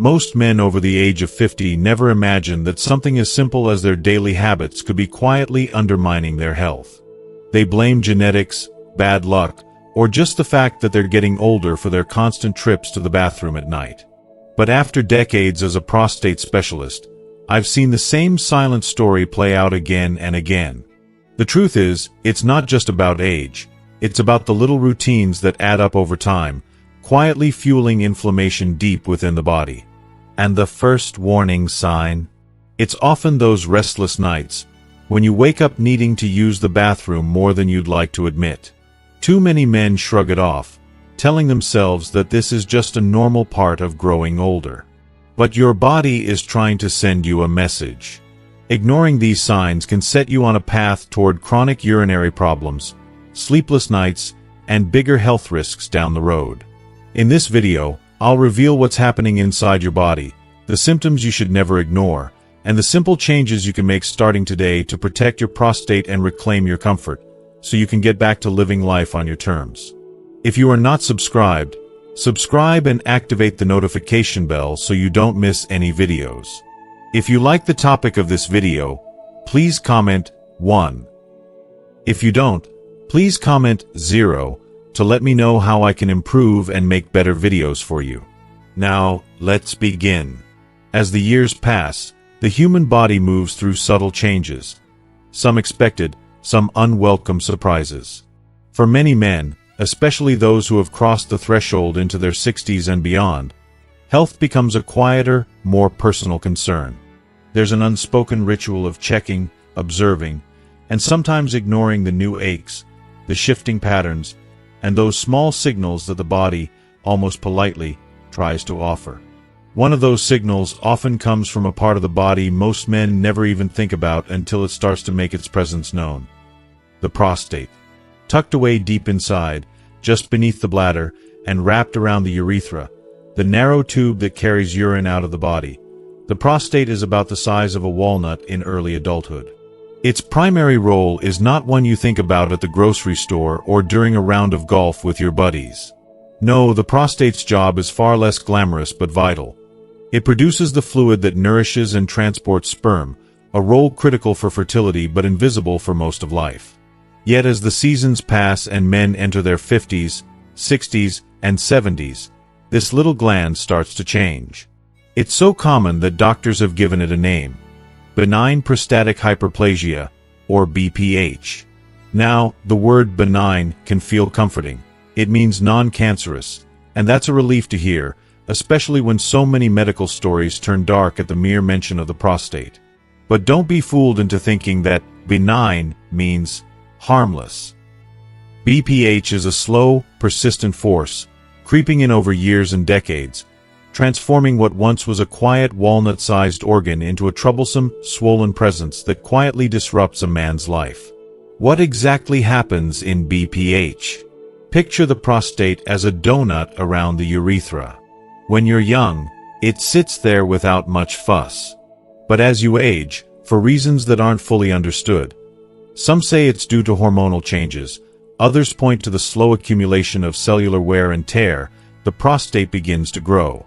Most men over the age of 50 never imagined that something as simple as their daily habits could be quietly undermining their health. They blame genetics, bad luck, or just the fact that they're getting older for their constant trips to the bathroom at night. But after decades as a prostate specialist, I've seen the same silent story play out again and again. The truth is, it's not just about age. It's about the little routines that add up over time, quietly fueling inflammation deep within the body. And the first warning sign? It's often those restless nights, when you wake up needing to use the bathroom more than you'd like to admit. Too many men shrug it off, telling themselves that this is just a normal part of growing older. But your body is trying to send you a message. Ignoring these signs can set you on a path toward chronic urinary problems, sleepless nights, and bigger health risks down the road. In this video, I'll reveal what's happening inside your body, the symptoms you should never ignore, and the simple changes you can make starting today to protect your prostate and reclaim your comfort, so you can get back to living life on your terms. If you are not subscribed, subscribe and activate the notification bell so you don't miss any videos. If you like the topic of this video, please comment 1. If you don't, please comment 0 to let me know how I can improve and make better videos for you. Now, let's begin. As the years pass, the human body moves through subtle changes. Some expected, some unwelcome surprises. For many men, especially those who have crossed the threshold into their 60s and beyond, health becomes a quieter, more personal concern. There's an unspoken ritual of checking, observing, and sometimes ignoring the new aches, the shifting patterns, and those small signals that the body, almost politely, tries to offer. One of those signals often comes from a part of the body most men never even think about until it starts to make its presence known. The prostate. Tucked away deep inside, just beneath the bladder, and wrapped around the urethra, the narrow tube that carries urine out of the body, the prostate is about the size of a walnut in early adulthood. Its primary role is not one you think about at the grocery store or during a round of golf with your buddies. No, the prostate's job is far less glamorous but vital. It produces the fluid that nourishes and transports sperm, a role critical for fertility but invisible for most of life. Yet as the seasons pass and men enter their 50s, 60s, and 70s, this little gland starts to change. It's so common that doctors have given it a name: benign prostatic hyperplasia, or BPH. Now, the word benign can feel comforting. It means non-cancerous, and that's a relief to hear, especially when so many medical stories turn dark at the mere mention of the prostate. But don't be fooled into thinking that benign means harmless. BPH is a slow, persistent force, creeping in over years and decades, transforming what once was a quiet walnut-sized organ into a troublesome, swollen presence that quietly disrupts a man's life. What exactly happens in BPH? Picture the prostate as a donut around the urethra. When you're young, it sits there without much fuss. But as you age, for reasons that aren't fully understood, some say it's due to hormonal changes, others point to the slow accumulation of cellular wear and tear, the prostate begins to grow.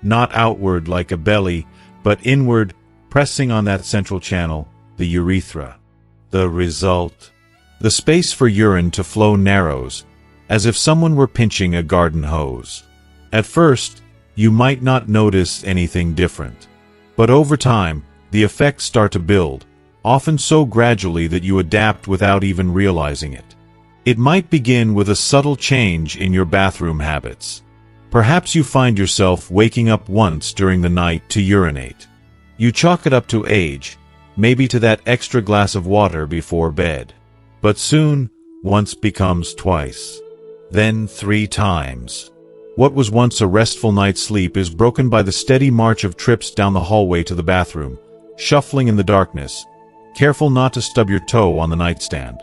Not outward like a belly, but inward, pressing on that central channel, the urethra. The result? The space for urine to flow narrows, as if someone were pinching a garden hose. At first, you might not notice anything different. But over time, the effects start to build, often so gradually that you adapt without even realizing it. It might begin with a subtle change in your bathroom habits. Perhaps you find yourself waking up once during the night to urinate. You chalk it up to age, maybe to that extra glass of water before bed. But soon, once becomes twice. Then 3 times. What was once a restful night's sleep is broken by the steady march of trips down the hallway to the bathroom, shuffling in the darkness, careful not to stub your toe on the nightstand.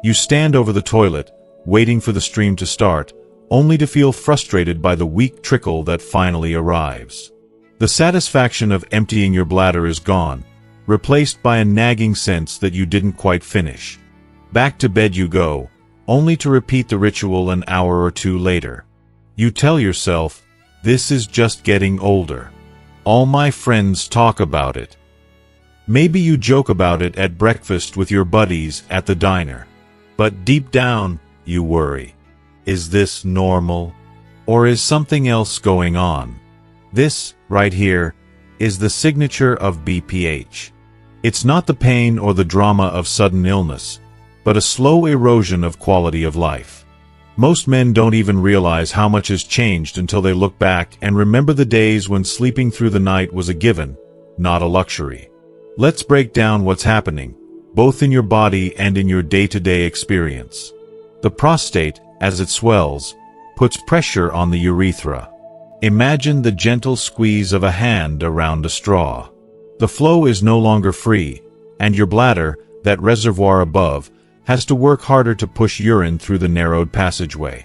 You stand over the toilet, waiting for the stream to start, only to feel frustrated by the weak trickle that finally arrives. The satisfaction of emptying your bladder is gone, replaced by a nagging sense that you didn't quite finish. Back to bed you go, only to repeat the ritual an hour or 2 later. You tell yourself, this is just getting older. All my friends talk about it. Maybe you joke about it at breakfast with your buddies at the diner. But deep down, you worry. Is this normal? Or is something else going on? This, right here, is the signature of BPH. It's not the pain or the drama of sudden illness, but a slow erosion of quality of life. Most men don't even realize how much has changed until they look back and remember the days when sleeping through the night was a given, not a luxury. Let's break down what's happening, both in your body and in your day-to-day experience. The prostate, as it swells, puts pressure on the urethra. Imagine the gentle squeeze of a hand around a straw. The flow is no longer free, and your bladder, that reservoir above, has to work harder to push urine through the narrowed passageway.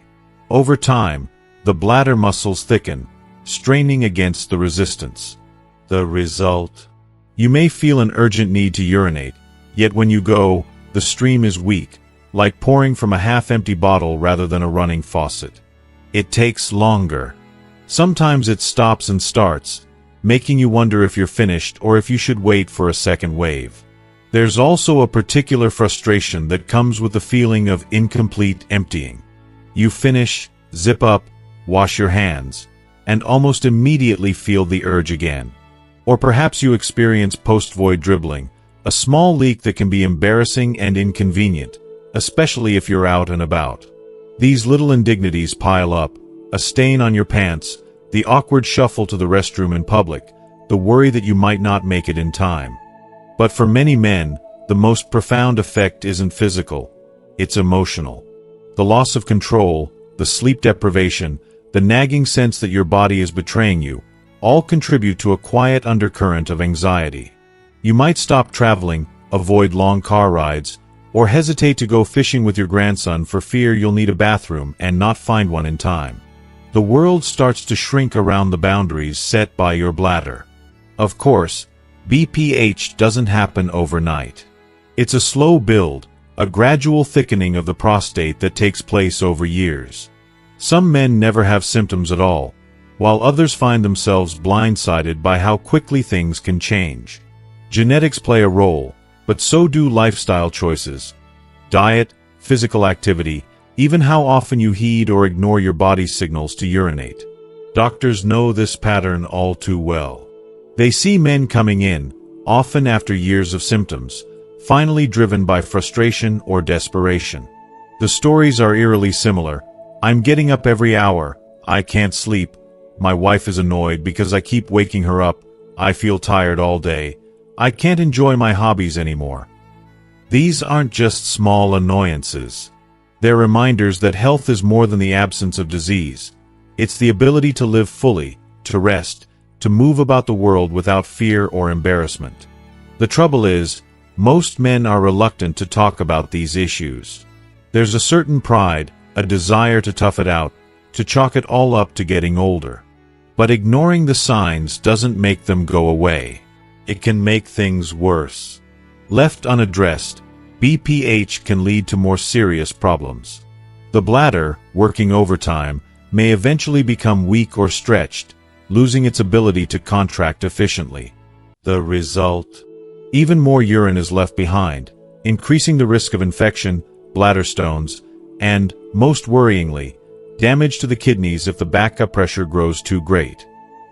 Over time, the bladder muscles thicken, straining against the resistance. The result? You may feel an urgent need to urinate, yet when you go, the stream is weak, like pouring from a half-empty bottle rather than a running faucet. It takes longer. Sometimes it stops and starts, making you wonder if you're finished or if you should wait for a second wave. There's also a particular frustration that comes with the feeling of incomplete emptying. You finish, zip up, wash your hands, and almost immediately feel the urge again. Or perhaps you experience post-void dribbling, a small leak that can be embarrassing and inconvenient, especially if you're out and about. These little indignities pile up, a stain on your pants, the awkward shuffle to the restroom in public, the worry that you might not make it in time. But for many men, the most profound effect isn't physical, it's emotional. The loss of control, the sleep deprivation, the nagging sense that your body is betraying you, all contribute to a quiet undercurrent of anxiety. You might stop traveling, avoid long car rides, or hesitate to go fishing with your grandson for fear you'll need a bathroom and not find one in time. The world starts to shrink around the boundaries set by your bladder. Of course, BPH doesn't happen overnight. It's a slow build, a gradual thickening of the prostate that takes place over years. Some men never have symptoms at all, while others find themselves blindsided by how quickly things can change. Genetics play a role, but so do lifestyle choices. Diet, physical activity, even how often you heed or ignore your body's signals to urinate. Doctors know this pattern all too well. They see men coming in, often after years of symptoms, finally driven by frustration or desperation. The stories are eerily similar. I'm getting up every hour, I can't sleep, my wife is annoyed because I keep waking her up, I feel tired all day, I can't enjoy my hobbies anymore. These aren't just small annoyances. They're reminders that health is more than the absence of disease. It's the ability to live fully, to rest, to move about the world without fear or embarrassment. The trouble is, most men are reluctant to talk about these issues. There's a certain pride, a desire to tough it out, to chalk it all up to getting older. But ignoring the signs doesn't make them go away. It can make things worse. Left unaddressed, BPH can lead to more serious problems. The bladder, working overtime, may eventually become weak or stretched, losing its ability to contract efficiently. The result? Even more urine is left behind, increasing the risk of infection, bladder stones, and, most worryingly, damage to the kidneys if the backup pressure grows too great.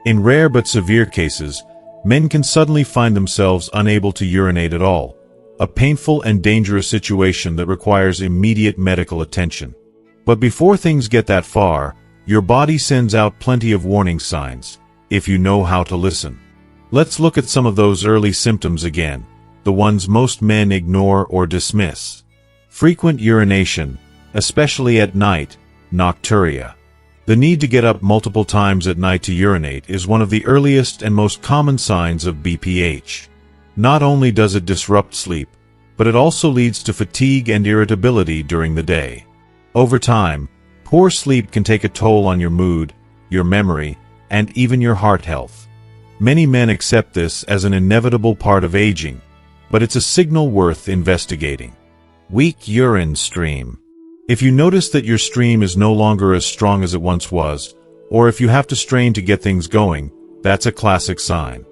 In rare but severe cases, men can suddenly find themselves unable to urinate at all, a painful and dangerous situation that requires immediate medical attention. But before things get that far, your body sends out plenty of warning signs, if you know how to listen. Let's look at some of those early symptoms again, the ones most men ignore or dismiss. Frequent urination, especially at night, nocturia. The need to get up multiple times at night to urinate is one of the earliest and most common signs of BPH. Not only does it disrupt sleep, but it also leads to fatigue and irritability during the day. Over time, poor sleep can take a toll on your mood, your memory, and even your heart health. Many men accept this as an inevitable part of aging, but it's a signal worth investigating. Weak urine stream. If you notice that your stream is no longer as strong as it once was, or if you have to strain to get things going, That's a classic sign.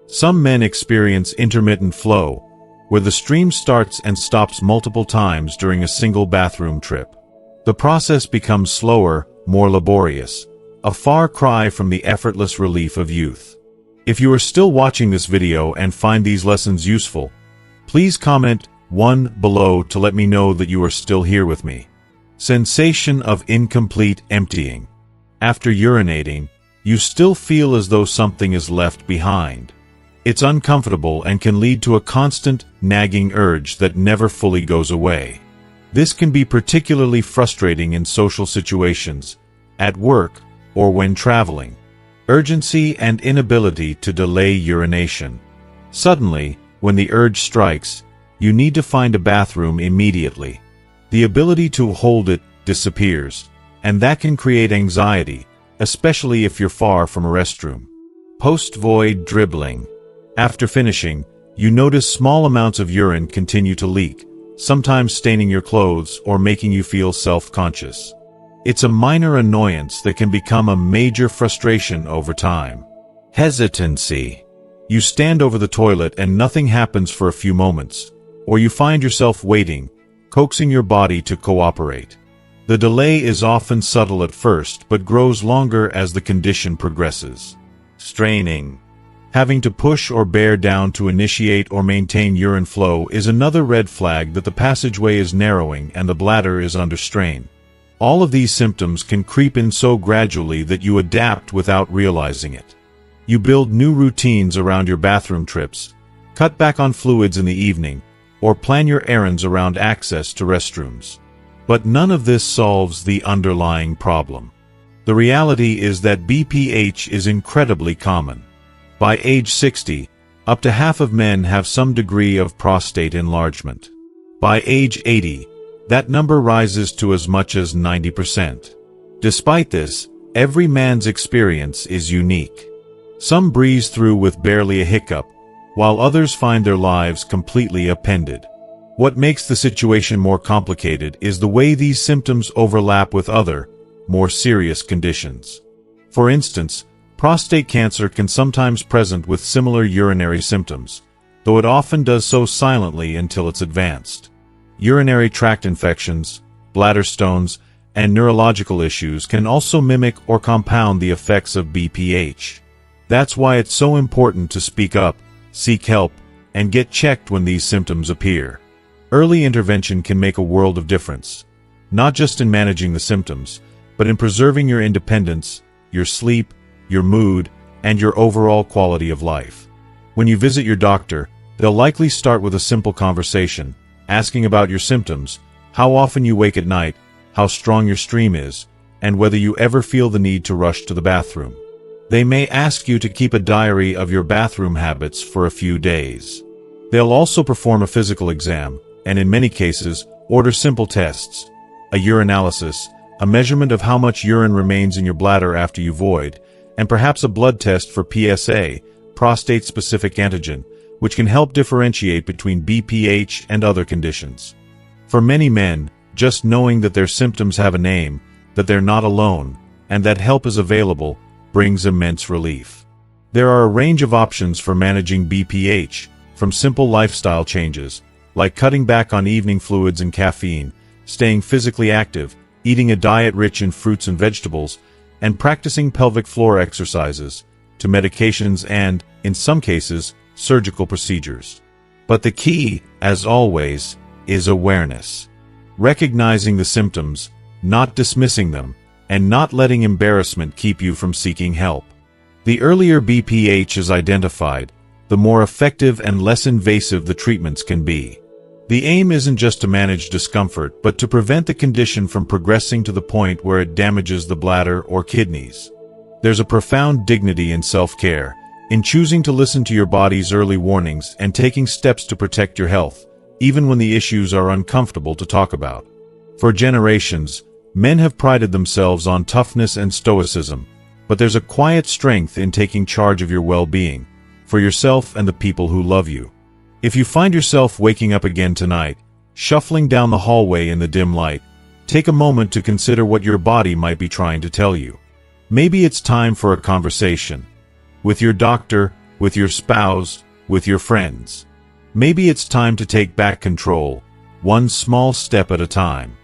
Some men experience intermittent flow, where the stream starts and stops multiple times during a single bathroom trip. The process becomes slower, more laborious, a far cry from the effortless relief of youth. If you are still watching this video and find these lessons useful, please comment 1 below to let me know that you are still here with me. Sensation of incomplete emptying. After urinating, you still feel as though something is left behind. It's uncomfortable and can lead to a constant, nagging urge that never fully goes away. This can be particularly frustrating in social situations, at work, or when traveling. Urgency and inability to delay urination. Suddenly, when the urge strikes, you need to find a bathroom immediately. The ability to hold it disappears, and that can create anxiety, especially if you're far from a restroom. Post-void dribbling. After finishing, you notice small amounts of urine continue to leak, sometimes staining your clothes or making you feel self-conscious. It's a minor annoyance that can become a major frustration over time. Hesitancy. You stand over the toilet and nothing happens for a few moments, or you find yourself waiting, coaxing your body to cooperate. The delay is often subtle at first but grows longer as the condition progresses. Straining. Having to push or bear down to initiate or maintain urine flow is another red flag that the passageway is narrowing and the bladder is under strain. All of these symptoms can creep in so gradually that you adapt without realizing it. You build new routines around your bathroom trips, cut back on fluids in the evening, or plan your errands around access to restrooms. But none of this solves the underlying problem. The reality is that BPH is incredibly common. By age 60, up to half of men have some degree of prostate enlargement. By age 80, that number rises to as much as 90%. Despite this, every man's experience is unique. Some breeze through with barely a hiccup, while others find their lives completely upended. What makes the situation more complicated is the way these symptoms overlap with other, more serious conditions. For instance, prostate cancer can sometimes present with similar urinary symptoms, though it often does so silently until it's advanced. Urinary tract infections, bladder stones, and neurological issues can also mimic or compound the effects of BPH. That's why it's so important to speak up, seek help, and get checked when these symptoms appear. Early intervention can make a world of difference, not just in managing the symptoms, but in preserving your independence, your sleep, your mood, and your overall quality of life. When you visit your doctor, they'll likely start with a simple conversation, asking about your symptoms, how often you wake at night, how strong your stream is, and whether you ever feel the need to rush to the bathroom. They may ask you to keep a diary of your bathroom habits for a few days. They'll also perform a physical exam, and in many cases, order simple tests, a urinalysis, a measurement of how much urine remains in your bladder after you void, and perhaps a blood test for PSA, prostate-specific antigen, which can help differentiate between BPH and other conditions. For many men, just knowing that their symptoms have a name, that they're not alone, and that help is available, brings immense relief. There are a range of options for managing BPH, from simple lifestyle changes, like cutting back on evening fluids and caffeine, staying physically active, eating a diet rich in fruits and vegetables, and practicing pelvic floor exercises, to medications and, in some cases, surgical procedures. But the key, as always, is awareness. Recognizing the symptoms, not dismissing them, and not letting embarrassment keep you from seeking help. The earlier BPH is identified, the more effective and less invasive the treatments can be. The aim isn't just to manage discomfort, but to prevent the condition from progressing to the point where it damages the bladder or kidneys. There's a profound dignity in self-care, in choosing to listen to your body's early warnings and taking steps to protect your health, even when the issues are uncomfortable to talk about. For generations, men have prided themselves on toughness and stoicism, but there's a quiet strength in taking charge of your well-being, for yourself and the people who love you. If you find yourself waking up again tonight, shuffling down the hallway in the dim light, take a moment to consider what your body might be trying to tell you. Maybe it's time for a conversation. With your doctor, with your spouse, with your friends. Maybe it's time to take back control, one small step at a time.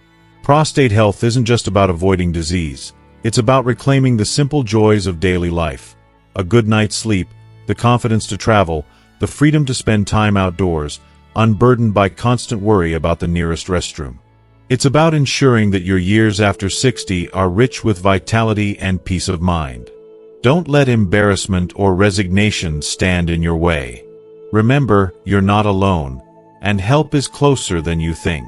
Prostate health isn't just about avoiding disease. It's about reclaiming the simple joys of daily life. A good night's sleep, the confidence to travel, the freedom to spend time outdoors, unburdened by constant worry about the nearest restroom. It's about ensuring that your years after 60 are rich with vitality and peace of mind. Don't let embarrassment or resignation stand in your way. Remember, you're not alone, and help is closer than you think.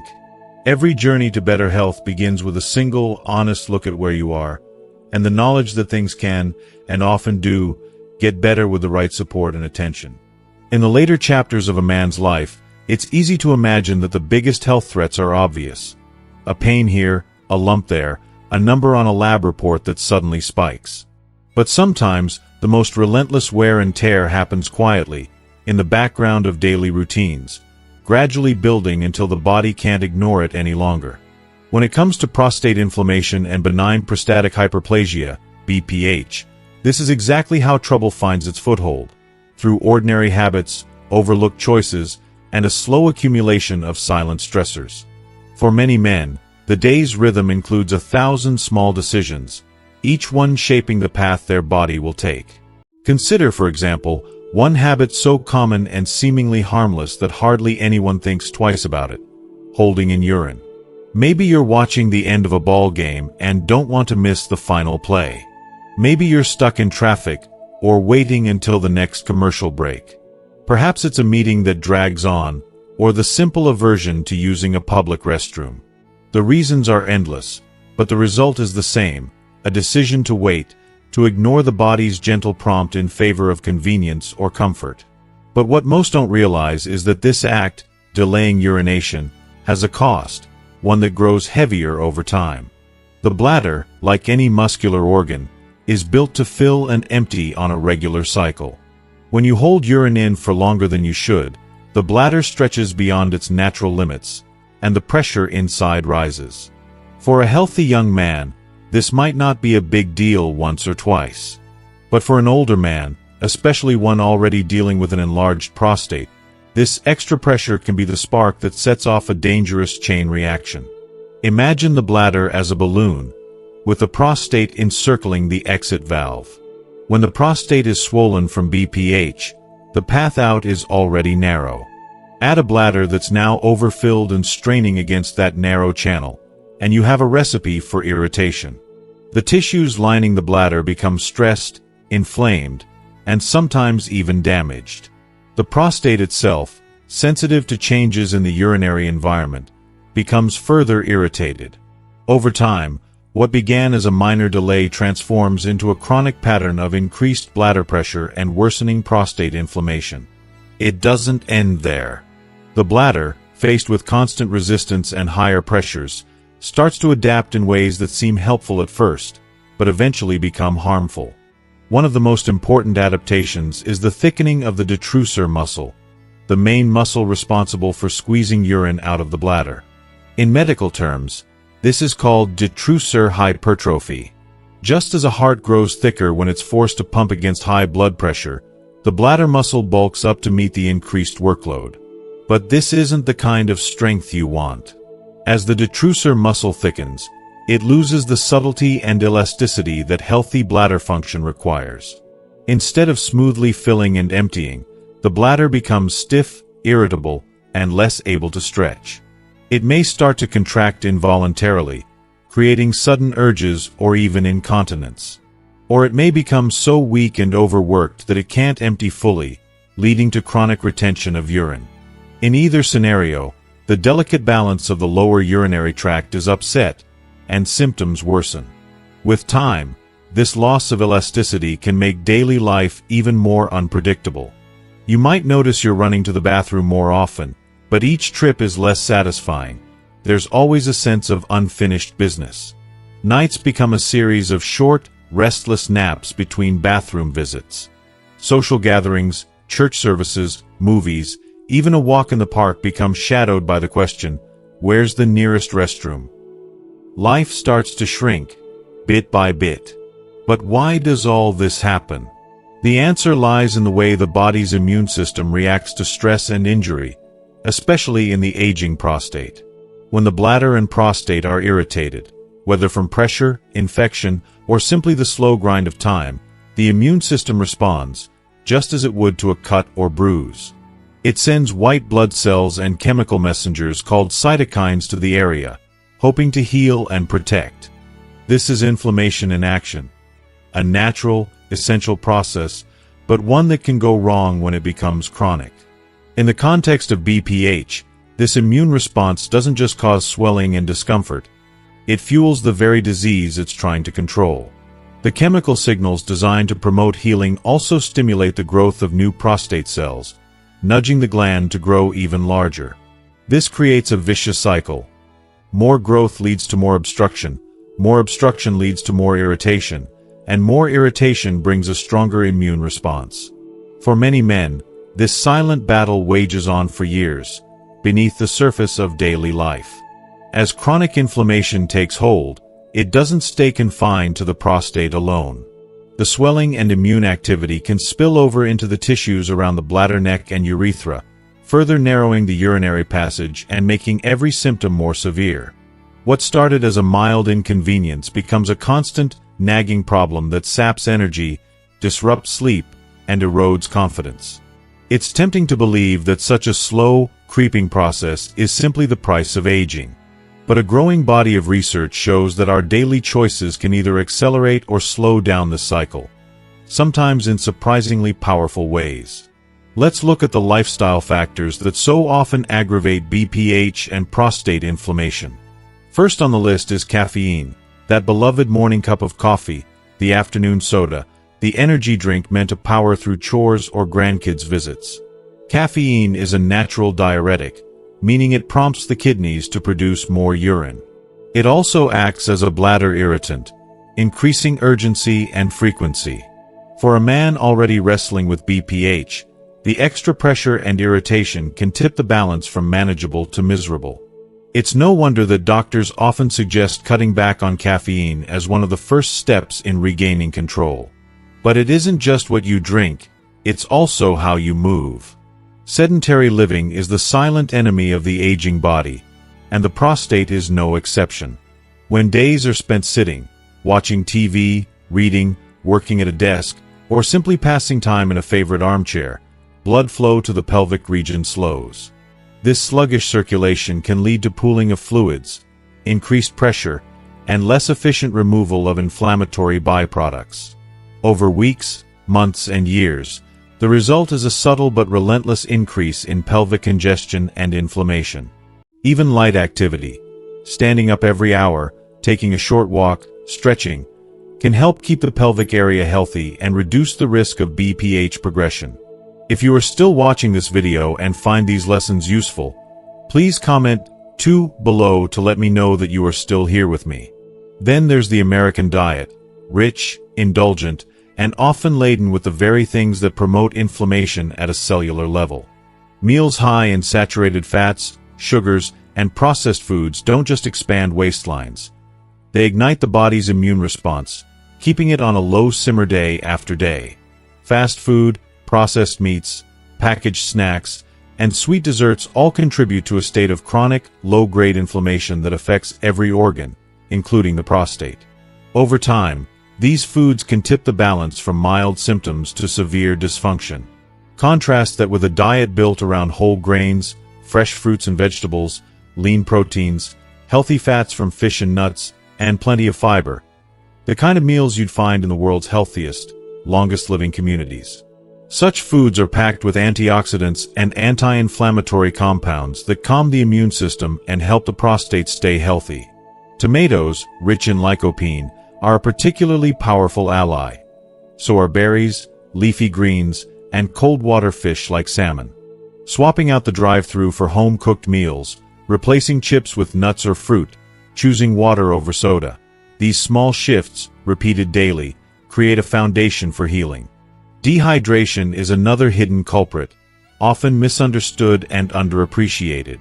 Every journey to better health begins with a single, honest look at where you are, and the knowledge that things can, and often do, get better with the right support and attention. In the later chapters of a man's life, it's easy to imagine that the biggest health threats are obvious. A pain here, a lump there, a number on a lab report that suddenly spikes. But sometimes, the most relentless wear and tear happens quietly, in the background of daily routines, gradually building until the body can't ignore it any longer. When it comes to prostate inflammation and benign prostatic hyperplasia, BPH, this is exactly how trouble finds its foothold, through ordinary habits, overlooked choices, and a slow accumulation of silent stressors. For many men, the day's rhythm includes 1,000 small decisions, each one shaping the path their body will take. Consider, for example, one habit so common and seemingly harmless that hardly anyone thinks twice about it: holding in urine. Maybe you're watching the end of a ball game and don't want to miss the final play. Maybe you're stuck in traffic or waiting until the next commercial break. Perhaps it's a meeting that drags on, or the simple aversion to using a public restroom. The reasons are endless, but the result is the same: a decision to wait, to ignore the body's gentle prompt in favor of convenience or comfort. But what most don't realize is that this act, delaying urination, has a cost, one that grows heavier over time. The bladder, like any muscular organ, is built to fill and empty on a regular cycle. When you hold urine in for longer than you should, the bladder stretches beyond its natural limits, and the pressure inside rises. For a healthy young man, this might not be a big deal once or twice. But for an older man, especially one already dealing with an enlarged prostate, this extra pressure can be the spark that sets off a dangerous chain reaction. Imagine the bladder as a balloon, with the prostate encircling the exit valve. When the prostate is swollen from BPH, the path out is already narrow. Add a bladder that's now overfilled and straining against that narrow channel, and you have a recipe for irritation. The tissues lining the bladder become stressed, inflamed, and sometimes even damaged. The prostate itself, sensitive to changes in the urinary environment, becomes further irritated. Over time, what began as a minor delay transforms into a chronic pattern of increased bladder pressure and worsening prostate inflammation. It doesn't end there. The bladder, faced with constant resistance and higher pressures, starts to adapt in ways that seem helpful at first, but eventually become harmful. One of the most important adaptations is the thickening of the detrusor muscle, the main muscle responsible for squeezing urine out of the bladder. In medical terms, this is called detrusor hypertrophy. Just as a heart grows thicker when it's forced to pump against high blood pressure, the bladder muscle bulks up to meet the increased workload. But this isn't the kind of strength you want. As the detrusor muscle thickens, it loses the subtlety and elasticity that healthy bladder function requires. Instead of smoothly filling and emptying, the bladder becomes stiff, irritable, and less able to stretch. It may start to contract involuntarily, creating sudden urges or even incontinence. Or it may become so weak and overworked that it can't empty fully, leading to chronic retention of urine. In either scenario, the delicate balance of the lower urinary tract is upset, and symptoms worsen. With time, this loss of elasticity can make daily life even more unpredictable. You might notice you're running to the bathroom more often, but each trip is less satisfying. There's always a sense of unfinished business. Nights become a series of short, restless naps between bathroom visits. Social gatherings, church services, movies, even a walk in the park become shadowed by the question, where's the nearest restroom? Life starts to shrink, bit by bit. But why does all this happen? The answer lies in the way the body's immune system reacts to stress and injury, especially in the aging prostate. When the bladder and prostate are irritated, whether from pressure, infection, or simply the slow grind of time, the immune system responds, just as it would to a cut or bruise. It sends white blood cells and chemical messengers called cytokines to the area, hoping to heal and protect. This is inflammation in action. A natural, essential process, but one that can go wrong when it becomes chronic. In the context of BPH, this immune response doesn't just cause swelling and discomfort. It fuels the very disease it's trying to control. The chemical signals designed to promote healing also stimulate the growth of new prostate cells, nudging the gland to grow even larger. This creates a vicious cycle. More growth leads to more obstruction leads to more irritation, and more irritation brings a stronger immune response. For many men, this silent battle wages on for years, beneath the surface of daily life. As chronic inflammation takes hold, it doesn't stay confined to the prostate alone. The swelling and immune activity can spill over into the tissues around the bladder, neck, and urethra, further narrowing the urinary passage and making every symptom more severe. What started as a mild inconvenience becomes a constant, nagging problem that saps energy, disrupts sleep, and erodes confidence. It's tempting to believe that such a slow, creeping process is simply the price of aging. But a growing body of research shows that our daily choices can either accelerate or slow down this cycle, sometimes in surprisingly powerful ways. Let's look at the lifestyle factors that so often aggravate BPH and prostate inflammation. First on the list is caffeine, that beloved morning cup of coffee, the afternoon soda, the energy drink meant to power through chores or grandkids' visits. Caffeine is a natural diuretic, meaning it prompts the kidneys to produce more urine. It also acts as a bladder irritant, increasing urgency and frequency. For a man already wrestling with BPH, the extra pressure and irritation can tip the balance from manageable to miserable. It's no wonder that doctors often suggest cutting back on caffeine as one of the first steps in regaining control. But it isn't just what you drink, it's also how you move. Sedentary living is the silent enemy of the aging body, and the prostate is no exception. When days are spent sitting, watching TV, reading, working at a desk, or simply passing time in a favorite armchair, blood flow to the pelvic region slows. This sluggish circulation can lead to pooling of fluids, increased pressure, and less efficient removal of inflammatory byproducts. Over weeks, months, and years, the result is a subtle but relentless increase in pelvic congestion and inflammation. Even light activity, standing up every hour, taking a short walk, stretching, can help keep the pelvic area healthy and reduce the risk of BPH progression. If you are still watching this video and find these lessons useful, please comment 2 below to let me know that you are still here with me. Then there's the American diet, rich, indulgent, and often laden with the very things that promote inflammation at a cellular level. Meals high in saturated fats, sugars, and processed foods don't just expand waistlines. They ignite the body's immune response, keeping it on a low simmer day after day. Fast food, processed meats, packaged snacks, and sweet desserts all contribute to a state of chronic, low-grade inflammation that affects every organ, including the prostate. Over time, these foods can tip the balance from mild symptoms to severe dysfunction. Contrast that with a diet built around whole grains, fresh fruits and vegetables, lean proteins, healthy fats from fish and nuts, and plenty of fiber. The kind of meals you'd find in the world's healthiest, longest-living communities. Such foods are packed with antioxidants and anti-inflammatory compounds that calm the immune system and help the prostate stay healthy. Tomatoes, rich in lycopene, are a particularly powerful ally. So are berries, leafy greens, and cold water fish like salmon. Swapping out the drive-thru for home-cooked meals, replacing chips with nuts or fruit, choosing water over soda. These small shifts, repeated daily, create a foundation for healing. Dehydration is another hidden culprit, often misunderstood and underappreciated.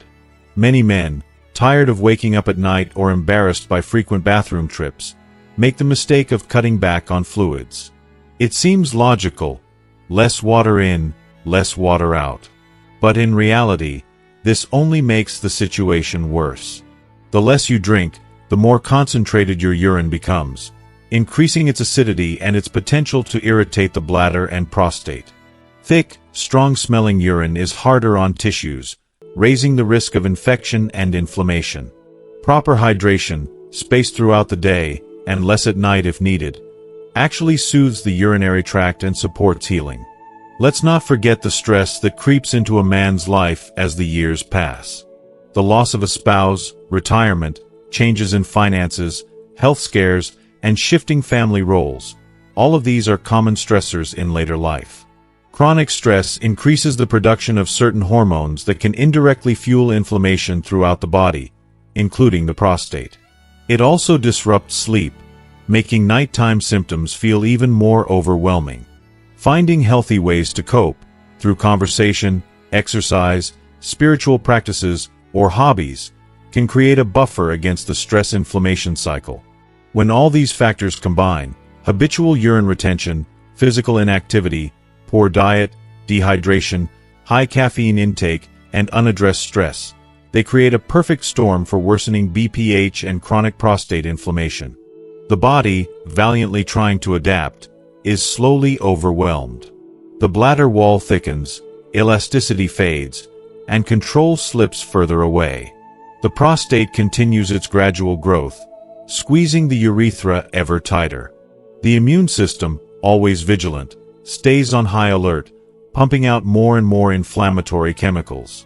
Many men, tired of waking up at night or embarrassed by frequent bathroom trips, make the mistake of cutting back on fluids. It seems logical, Less water in, less water out. But in reality, this only makes the situation worse. The less you drink, the more concentrated your urine becomes, increasing its acidity and its potential to irritate the bladder and prostate. Thick, strong-smelling urine is harder on tissues, raising the risk of infection and inflammation. Proper hydration, spaced throughout the day, and less at night if needed, actually soothes the urinary tract and supports healing. Let's not forget the stress that creeps into a man's life as the years pass. The loss of a spouse, retirement, changes in finances, health scares, and shifting family roles. All of these are common stressors in later life. Chronic stress increases the production of certain hormones that can indirectly fuel inflammation throughout the body, including the prostate. It also disrupts sleep, making nighttime symptoms feel even more overwhelming. Finding healthy ways to cope, through conversation, exercise, spiritual practices, or hobbies, can create a buffer against the stress-inflammation cycle. When all these factors combine, habitual urine retention, physical inactivity, poor diet, dehydration, high caffeine intake, and unaddressed stress, they create a perfect storm for worsening BPH and chronic prostate inflammation. The body, valiantly trying to adapt, is slowly overwhelmed. The bladder wall thickens, elasticity fades, and control slips further away. The prostate continues its gradual growth, squeezing the urethra ever tighter. The immune system, always vigilant, stays on high alert, pumping out more and more inflammatory chemicals.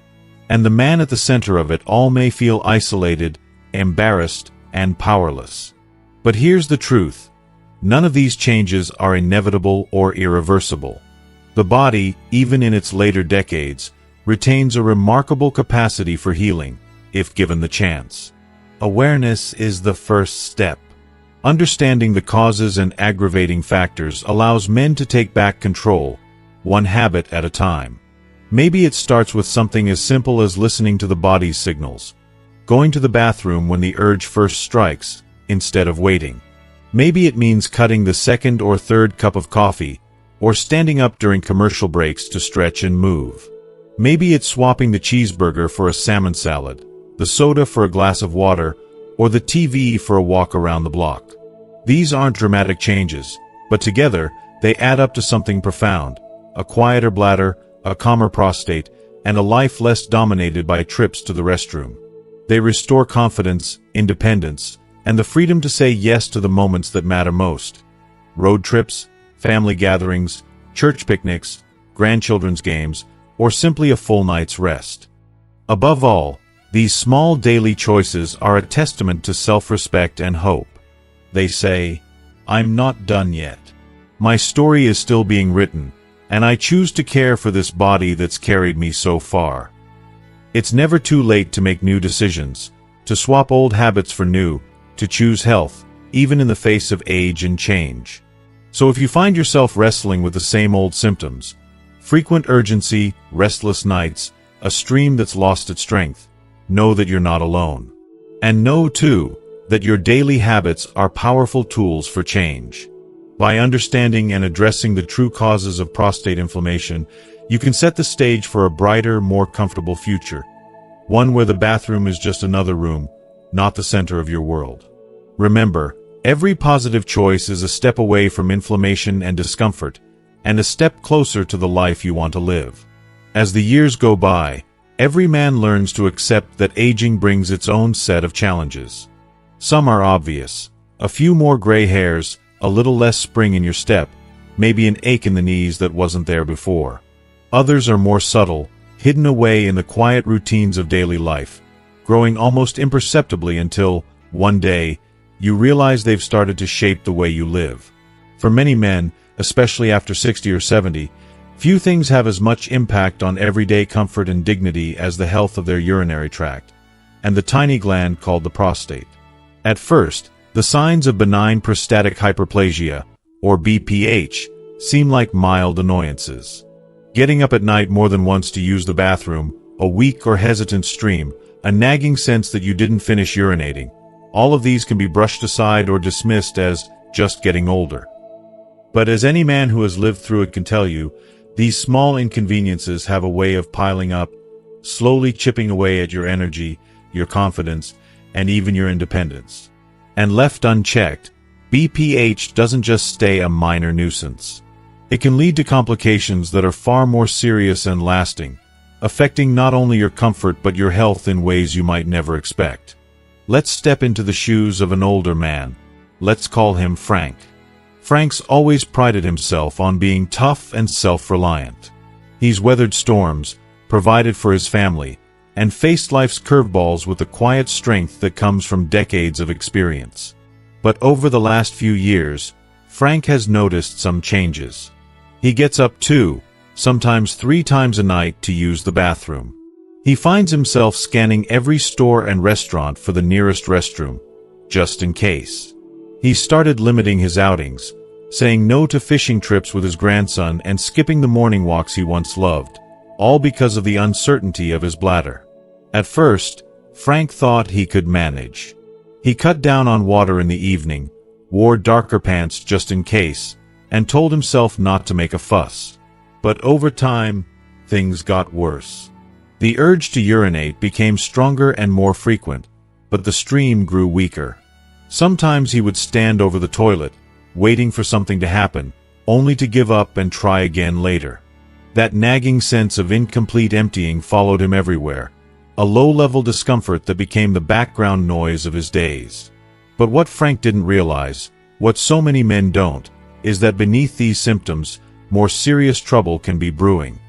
And the man at the center of it all may feel isolated, embarrassed, and powerless. But here's the truth. None of these changes are inevitable or irreversible. The body, even in its later decades, retains a remarkable capacity for healing, if given the chance. Awareness is the first step. Understanding the causes and aggravating factors allows men to take back control, one habit at a time. Maybe it starts with something as simple as listening to the body's signals, going to the bathroom when the urge first strikes, instead of waiting. Maybe it means cutting the second or third cup of coffee, or standing up during commercial breaks to stretch and move. Maybe it's swapping the cheeseburger for a salmon salad, the soda for a glass of water, or the TV for a walk around the block. These aren't dramatic changes, but together, they add up to something profound: a quieter bladder, a calmer prostate, and a life less dominated by trips to the restroom. They restore confidence, independence, and the freedom to say yes to the moments that matter most. Road trips, family gatherings, church picnics, grandchildren's games, or simply a full night's rest. Above all, these small daily choices are a testament to self-respect and hope. They say, "I'm not done yet. My story is still being written, and I choose to care for this body that's carried me so far." It's never too late to make new decisions, to swap old habits for new, to choose health, even in the face of age and change. So if you find yourself wrestling with the same old symptoms, frequent urgency, restless nights, a stream that's lost its strength, know that you're not alone. And know, too, that your daily habits are powerful tools for change. By understanding and addressing the true causes of prostate inflammation, you can set the stage for a brighter, more comfortable future. One where the bathroom is just another room, not the center of your world. Remember, every positive choice is a step away from inflammation and discomfort, and a step closer to the life you want to live. As the years go by, every man learns to accept that aging brings its own set of challenges. Some are obvious: a few more gray hairs, a little less spring in your step, maybe an ache in the knees that wasn't there before. Others are more subtle, hidden away in the quiet routines of daily life, growing almost imperceptibly until, one day, you realize they've started to shape the way you live. For many men, especially after 60 or 70, few things have as much impact on everyday comfort and dignity as the health of their urinary tract, and the tiny gland called the prostate. At first, the signs of benign prostatic hyperplasia, or BPH, seem like mild annoyances. Getting up at night more than once to use the bathroom, a weak or hesitant stream, a nagging sense that you didn't finish urinating. All of these can be brushed aside or dismissed as just getting older. But as any man who has lived through it can tell you, these small inconveniences have a way of piling up, slowly chipping away at your energy, your confidence, and even your independence. And left unchecked, BPH doesn't just stay a minor nuisance. It can lead to complications that are far more serious and lasting, affecting not only your comfort but your health in ways you might never expect. Let's step into the shoes of an older man. Let's call him Frank. Frank's always prided himself on being tough and self-reliant. He's weathered storms, provided for his family, and faced life's curveballs with the quiet strength that comes from decades of experience. But over the last few years, Frank has noticed some changes. He gets up 2, sometimes 3 times a night to use the bathroom. He finds himself scanning every store and restaurant for the nearest restroom, just in case. He started limiting his outings, saying no to fishing trips with his grandson and skipping the morning walks he once loved, all because of the uncertainty of his bladder. At first, Frank thought he could manage. He cut down on water in the evening, wore darker pants just in case, and told himself not to make a fuss. But over time, things got worse. The urge to urinate became stronger and more frequent, but the stream grew weaker. Sometimes he would stand over the toilet, waiting for something to happen, only to give up and try again later. That nagging sense of incomplete emptying followed him everywhere, a low-level discomfort that became the background noise of his days. But what Frank didn't realize, what so many men don't, is that beneath these symptoms, more serious trouble can be brewing.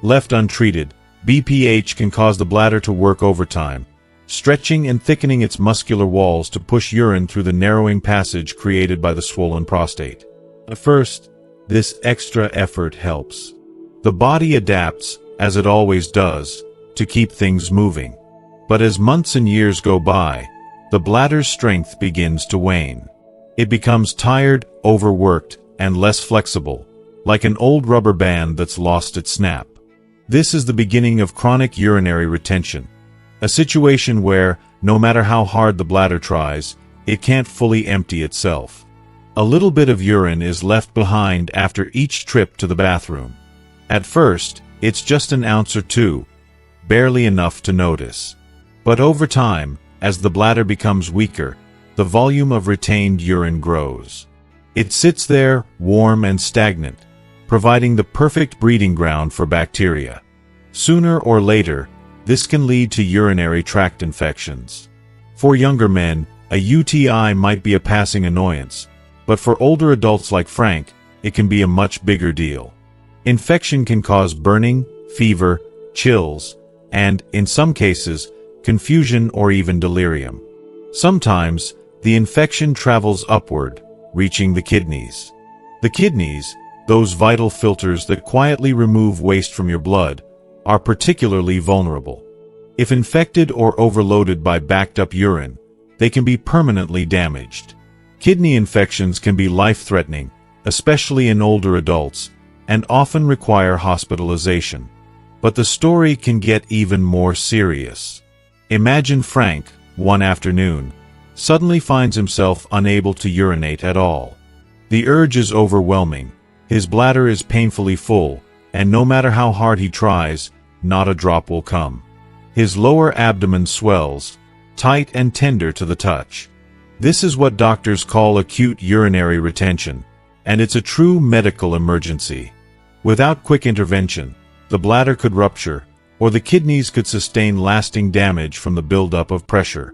Left untreated, BPH can cause the bladder to work overtime, stretching and thickening its muscular walls to push urine through the narrowing passage created by the swollen prostate. At first, this extra effort helps. The body adapts, as it always does, to keep things moving. But as months and years go by, the bladder's strength begins to wane. It becomes tired, overworked, and less flexible, like an old rubber band that's lost its snap. This is the beginning of chronic urinary retention, a situation where, no matter how hard the bladder tries, it can't fully empty itself. A little bit of urine is left behind after each trip to the bathroom. At first, it's just an ounce or 2, barely enough to notice. But over time, as the bladder becomes weaker, the volume of retained urine grows. It sits there, warm and stagnant, providing the perfect breeding ground for bacteria. Sooner or later, this can lead to urinary tract infections. For younger men, a UTI might be a passing annoyance, but for older adults like Frank, it can be a much bigger deal. Infection can cause burning, fever, chills, and, in some cases, confusion or even delirium. Sometimes, the infection travels upward, reaching the kidneys. The kidneys, those vital filters that quietly remove waste from your blood, are particularly vulnerable. If infected or overloaded by backed-up urine, they can be permanently damaged. Kidney infections can be life-threatening, especially in older adults, and often require hospitalization. But the story can get even more serious. Imagine Frank, one afternoon, suddenly finds himself unable to urinate at all. The urge is overwhelming, his bladder is painfully full, and no matter how hard he tries, not a drop will come. His lower abdomen swells, tight and tender to the touch. This is what doctors call acute urinary retention, and it's a true medical emergency. Without quick intervention, the bladder could rupture, or the kidneys could sustain lasting damage from the buildup of pressure.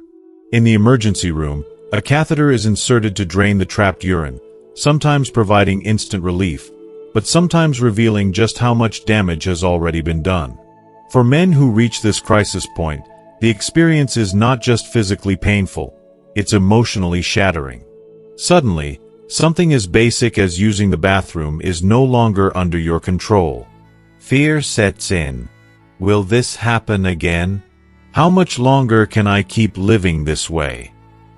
In the emergency room, a catheter is inserted to drain the trapped urine, sometimes providing instant relief, but sometimes revealing just how much damage has already been done. For men who reach this crisis point, the experience is not just physically painful, it's emotionally shattering. Suddenly, something as basic as using the bathroom is no longer under your control. Fear sets in. Will this happen again? How much longer can I keep living this way?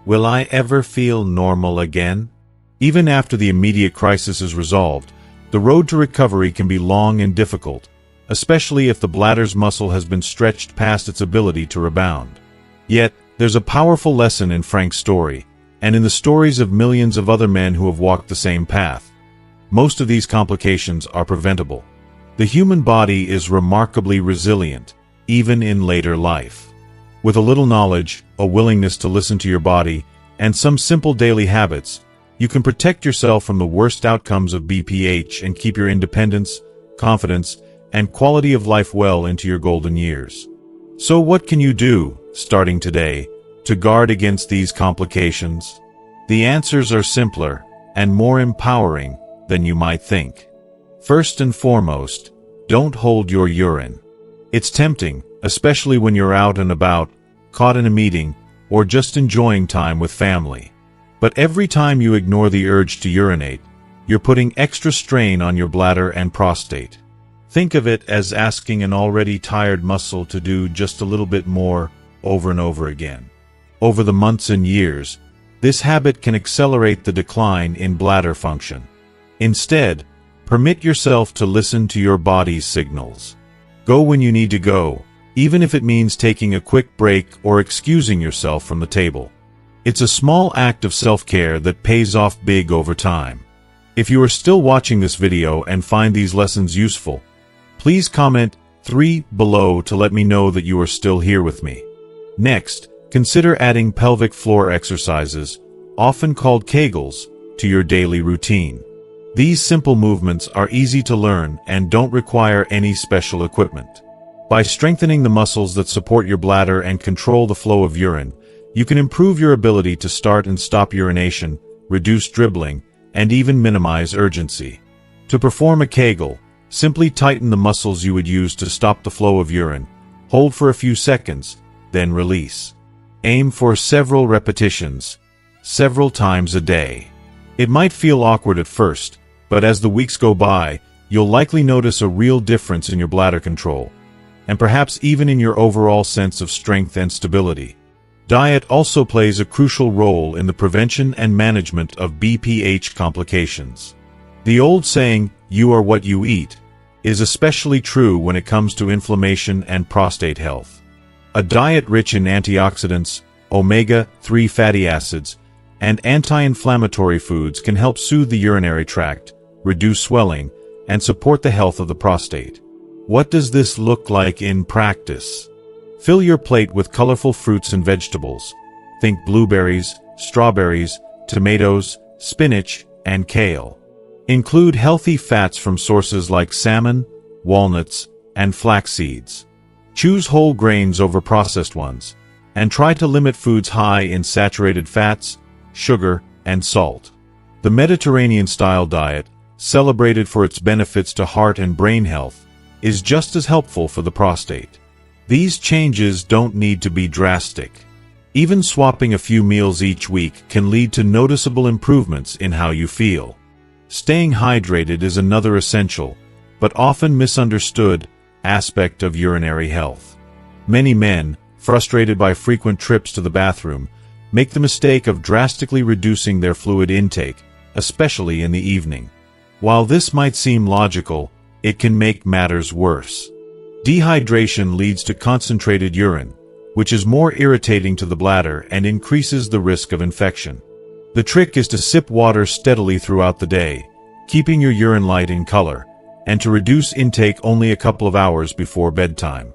Will I ever feel normal again? Even after the immediate crisis is resolved, the road to recovery can be long and difficult, especially if the bladder's muscle has been stretched past its ability to rebound. Yet, there's a powerful lesson in Frank's story, and in the stories of millions of other men who have walked the same path. Most of these complications are preventable. The human body is remarkably resilient, even in later life. With a little knowledge, a willingness to listen to your body, and some simple daily habits, you can protect yourself from the worst outcomes of BPH and keep your independence, confidence, and quality of life well into your golden years. So what can you do, starting today, to guard against these complications? The answers are simpler and more empowering than you might think. First and foremost, don't hold your urine. It's tempting, especially when you're out and about, caught in a meeting, or just enjoying time with family. But every time you ignore the urge to urinate, you're putting extra strain on your bladder and prostate. Think of it as asking an already tired muscle to do just a little bit more over and over again. Over the months and years, this habit can accelerate the decline in bladder function. Instead, permit yourself to listen to your body's signals. Go when you need to go, even if it means taking a quick break or excusing yourself from the table. It's a small act of self-care that pays off big over time. If you are still watching this video and find these lessons useful, please comment 3 below to let me know that you are still here with me. Next, consider adding pelvic floor exercises, often called Kegels, to your daily routine. These simple movements are easy to learn and don't require any special equipment. By strengthening the muscles that support your bladder and control the flow of urine, you can improve your ability to start and stop urination, reduce dribbling, and even minimize urgency. To perform a Kegel, simply tighten the muscles you would use to stop the flow of urine, hold for a few seconds, then release. Aim for several repetitions, several times a day. It might feel awkward at first, but as the weeks go by, you'll likely notice a real difference in your bladder control, and perhaps even in your overall sense of strength and stability. Diet also plays a crucial role in the prevention and management of BPH complications. The old saying, "You are what you eat," is especially true when it comes to inflammation and prostate health. A diet rich in antioxidants, omega-3 fatty acids, and anti-inflammatory foods can help soothe the urinary tract, reduce swelling, and support the health of the prostate. What does this look like in practice? Fill your plate with colorful fruits and vegetables. Think blueberries, strawberries, tomatoes, spinach, and kale. Include healthy fats from sources like salmon, walnuts, and flax seeds. Choose whole grains over processed ones, and try to limit foods high in saturated fats, sugar, and salt. The Mediterranean-style diet, celebrated for its benefits to heart and brain health, is just as helpful for the prostate. These changes don't need to be drastic. Even swapping a few meals each week can lead to noticeable improvements in how you feel. Staying hydrated is another essential, but often misunderstood, aspect of urinary health. Many men, frustrated by frequent trips to the bathroom, make the mistake of drastically reducing their fluid intake, especially in the evening. While this might seem logical, it can make matters worse. Dehydration leads to concentrated urine, which is more irritating to the bladder and increases the risk of infection. The trick is to sip water steadily throughout the day, keeping your urine light in color, and to reduce intake only a couple of hours before bedtime.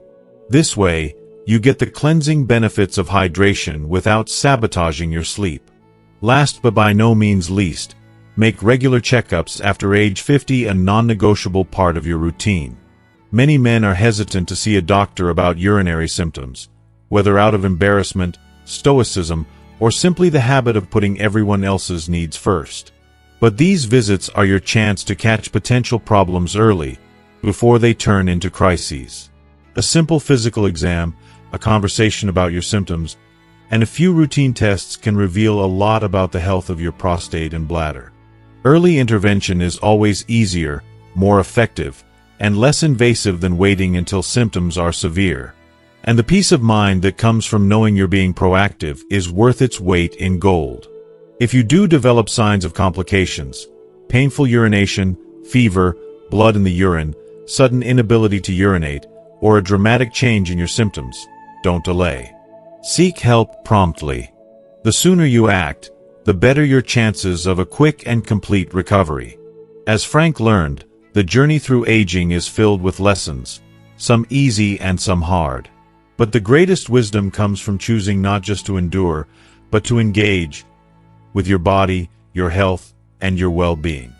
This way, you get the cleansing benefits of hydration without sabotaging your sleep. Last but by no means least, make regular checkups after age 50 a non-negotiable part of your routine. Many men are hesitant to see a doctor about urinary symptoms, whether out of embarrassment, stoicism, or simply the habit of putting everyone else's needs first. But these visits are your chance to catch potential problems early, before they turn into crises. A simple physical exam, a conversation about your symptoms, and a few routine tests can reveal a lot about the health of your prostate and bladder. Early intervention is always easier, more effective, and less invasive than waiting until symptoms are severe. And the peace of mind that comes from knowing you're being proactive is worth its weight in gold. If you do develop signs of complications, painful urination, fever, blood in the urine, sudden inability to urinate, or a dramatic change in your symptoms, don't delay. Seek help promptly. The sooner you act, the better your chances of a quick and complete recovery. As Frank learned, the journey through aging is filled with lessons, some easy and some hard. But the greatest wisdom comes from choosing not just to endure, but to engage with your body, your health, and your well-being.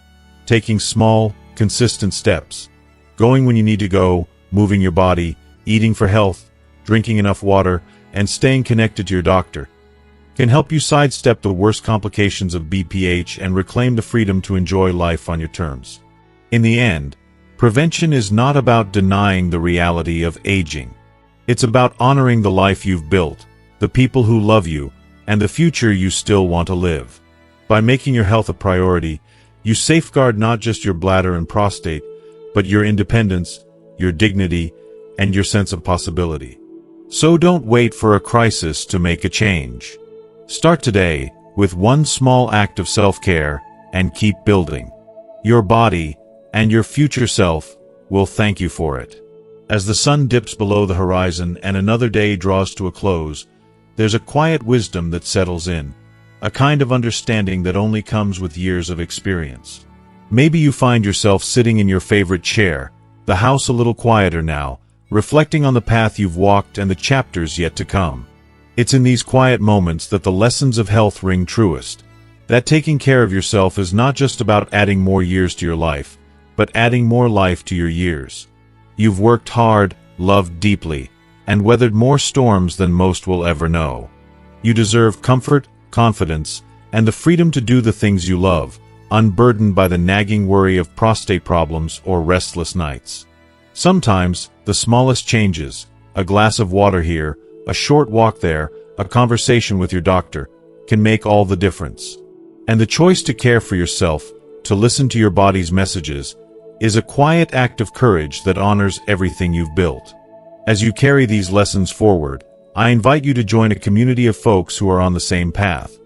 Taking small, consistent steps, going when you need to go, moving your body, eating for health, drinking enough water, and staying connected to your doctor can help you sidestep the worst complications of BPH and reclaim the freedom to enjoy life on your terms. In the end, prevention is not about denying the reality of aging. It's about honoring the life you've built, the people who love you, and the future you still want to live. By making your health a priority, you safeguard not just your bladder and prostate, but your independence, your dignity, and your sense of possibility. So don't wait for a crisis to make a change. Start today with one small act of self-care and keep building. Your body and your future self will thank you for it. As the sun dips below the horizon and another day draws to a close, there's a quiet wisdom that settles in, a kind of understanding that only comes with years of experience. Maybe you find yourself sitting in your favorite chair, the house a little quieter now, reflecting on the path you've walked and the chapters yet to come. It's in these quiet moments that the lessons of health ring truest, that taking care of yourself is not just about adding more years to your life, but adding more life to your years. You've worked hard, loved deeply, and weathered more storms than most will ever know. You deserve comfort, confidence, and the freedom to do the things you love, unburdened by the nagging worry of prostate problems or restless nights. Sometimes, the smallest changes, a glass of water here, a short walk there, a conversation with your doctor, can make all the difference. And the choice to care for yourself, to listen to your body's messages, is a quiet act of courage that honors everything you've built. As you carry these lessons forward, I invite you to join a community of folks who are on the same path,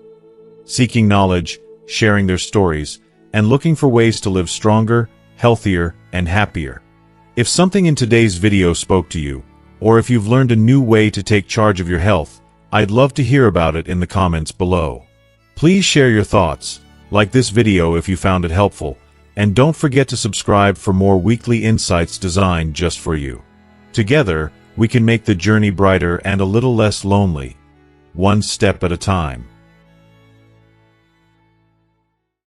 seeking knowledge, sharing their stories, and looking for ways to live stronger, healthier, and happier. If something in today's video spoke to you, or if you've learned a new way to take charge of your health, I'd love to hear about it in the comments below. Please share your thoughts, like this video if you found it helpful, and don't forget to subscribe for more weekly insights designed just for you. Together, we can make the journey brighter and a little less lonely, one step at a time.